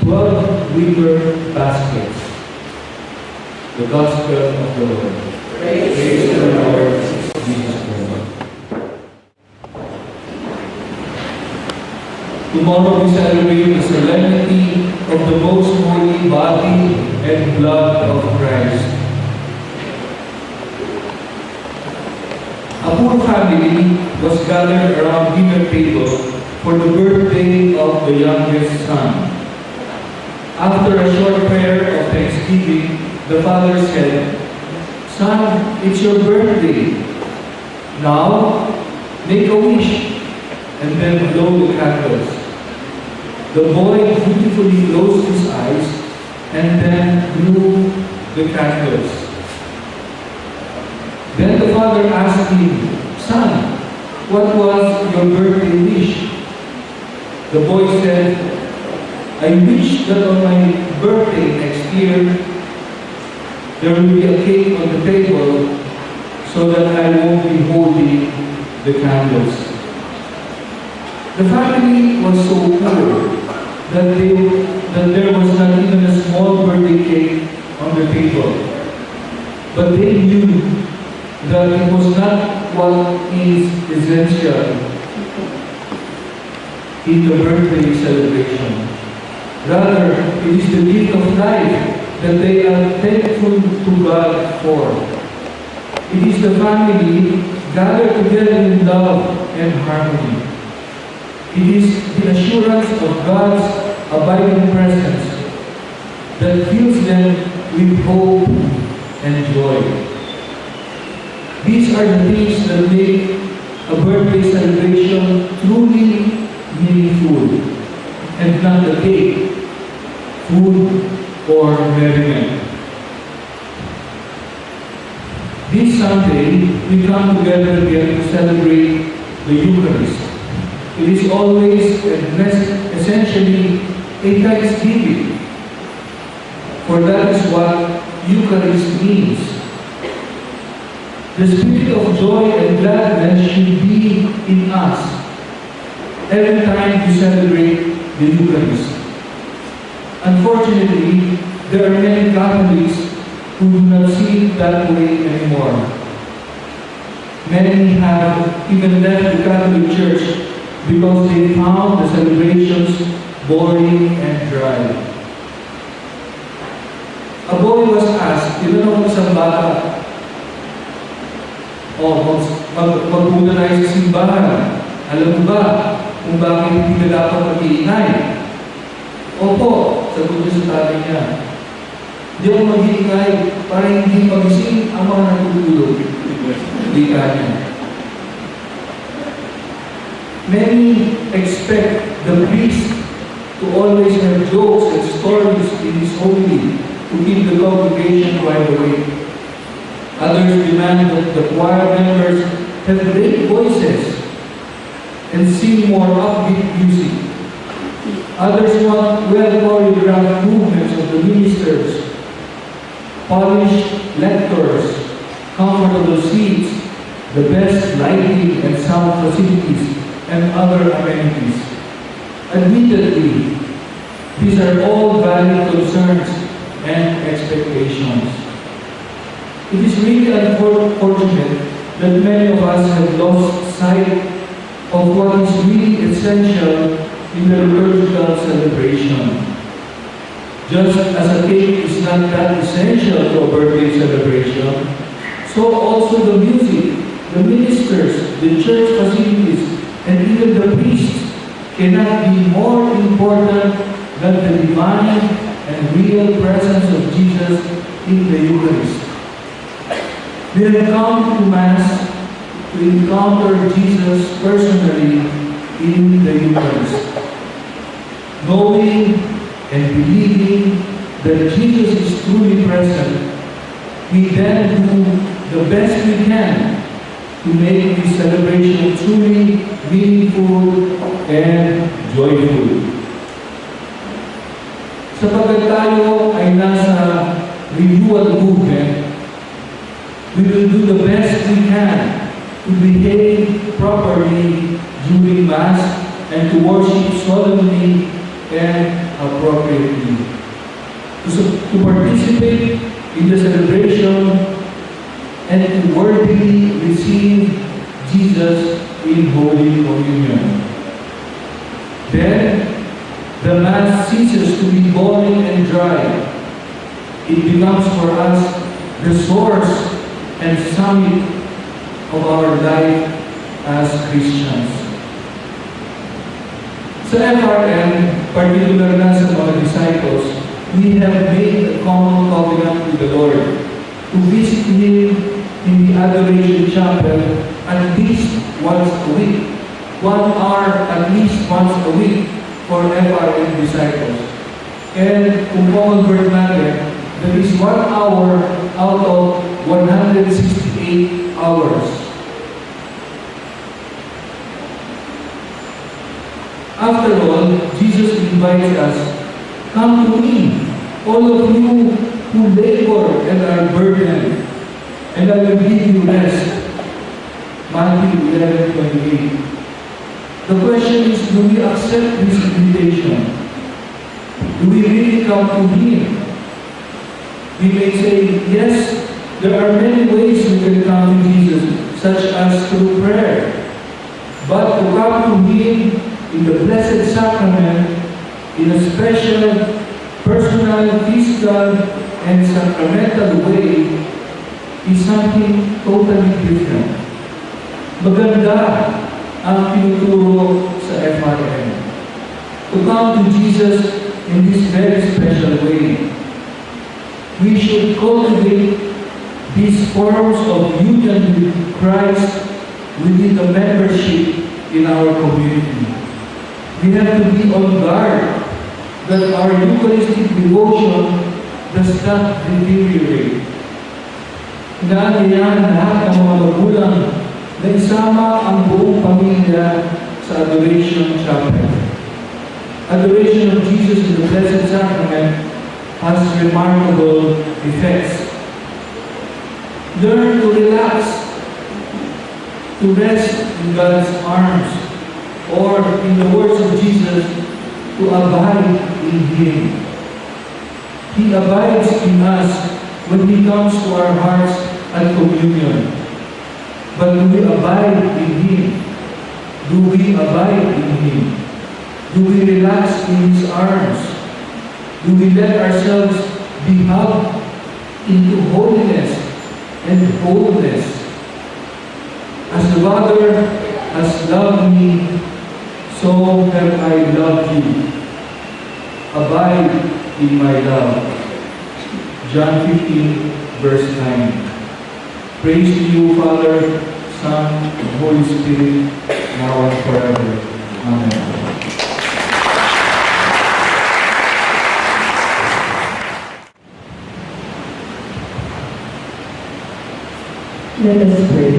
12 wicker baskets. The Gospel of the Lord. Praise to the Lord Jesus Christ. Tomorrow we celebrate the solemnity of the most holy body and blood of Christ. A poor family was gathered around dinner table for the birthday of the youngest son. After a short prayer of thanksgiving, the father said, "Son, it's your birthday. Now, make a wish and then blow the candles." The boy dutifully closed his eyes and then blew the candles. Then the father asked him, "Son, what was your birthday wish?" The boy said, "I wish that on my birthday next year, there will be a cake on the table so that I won't be holding the candles." The family was so poor that there was not even a small birthday cake on the table. But they knew that it was not what is essential in the birthday celebration. Rather, it is the gift of life that they are thankful to God for. It is the family gathered together in love and harmony. It is the assurance of God's abiding presence that fills them with hope and joy. These are the things that make a birthday celebration truly meaningful, and not the cake, food, or merriment. This Sunday, we come together again to celebrate the Eucharist. It is always and essentially a thanksgiving, for that is what Eucharist means. The spirit of joy and gladness should be in us every time we celebrate the Eucharist. Unfortunately, there are many Catholics who do not see it that way anymore. Many have even left the Catholic Church because they found the celebrations boring and dry. A boy was asked, tinanong isang bata, magpunta tayo sa simbahan. Alam mo ba kung bakit hindi na dapat mag-iingay? Opo, sagot niya sa tatay niya. Hindi ako mag-iingay para hindi magising ang mga natutulog. Hindi kanya. Many expect the priest to always have jokes and stories in his homily to keep the congregation wide awake. Others demand that the choir members have great voices and sing more upbeat music. Others want well-choreographed movements of the ministers, polished lectors, comfortable seats, the best lighting and sound facilities, and other amenities. Admittedly, these are all valid concerns and expectations. It is really unfortunate that many of us have lost sight of what is really essential in the liturgical celebration. Just as a cake is not that essential to a birthday celebration, so also the music, the ministers, the church facilities, and even the priests cannot be more important than the divine and real presence of Jesus in the Eucharist. We have come to Mass to encounter Jesus personally in the Eucharist. Knowing and believing that Jesus is truly present, we then do the best we can to make this celebration truly meaningful and joyful. Sapagkat tayo ay nasa renewal movement, we will do the best we can to behave properly during Mass and to worship solemnly and appropriately. appropriately, to participate in the celebration and to worthily receive Jesus in Holy Communion. Then, the Mass ceases to be boring and dry. It becomes for us the source and summit of our life as Christians. Sa FRM, particular na sa mga disciples, we have made a common covenant with the Lord to visit Him in the Adoration Chapel at least once a week. 1 hour at least once a week for FRM disciples. And kung convert natin, there is 1 hour out of 168 hours. After all, Jesus invites us, "Come to me, all of you who labor and are burdened, and I will give you rest." Matthew 11:28. The question is, do we accept this invitation? Do we really come to Him? We may say, yes, there are many ways we can come to Jesus, such as through prayer. But to come to Him in the Blessed Sacrament, in a special, personal, physical, and sacramental way, is something totally different. Maganda ang tinuturo sa FRM. To come to Jesus in this very special way. We should cultivate these forms of union with Christ within the membership in our community. We have to be on guard that our Eucharistic devotion does not deteriorate. Inaanyayahan lahat ng mga magulang na isama ang buong pamilya sa Adoration Chapel. Adoration of Jesus in the Blessed Sacrament has remarkable effects. Learn to relax, to rest in God's arms, or in the words of Jesus, to abide in Him. He abides in us when He comes to our hearts at communion. But do we abide in Him? Do we abide in Him? Do we relax in His arms? Do we let ourselves be hugged into holiness and wholeness? As the Father has loved me, so have I loved you. Abide in my love. John 15, verse 9. Praise to you, Father, Son, and Holy Spirit, now and forever. Amen. Let us pray.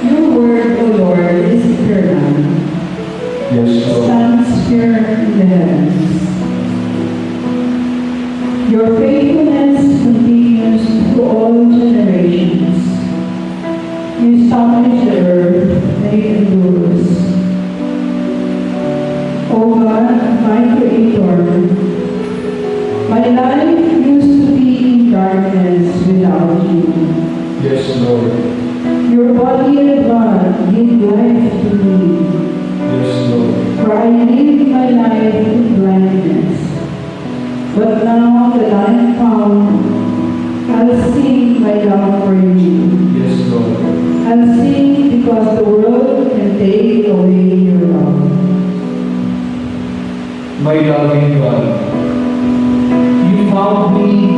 Your word, O Lord, is eternal. Yes, Lord. Stands firm in the heavens. Your faithfulness continues through all generations. You establish the earth and it endures. O God, my Creator, my life used to be in darkness without you. Yes, Lord. Your body and blood give life to me, Yes, Lord. for I lived my life in blindness. But now that I am found, I'll sing my love for you. Yes, Lord. I'll sing because the world can take away your love. My loving God, you found me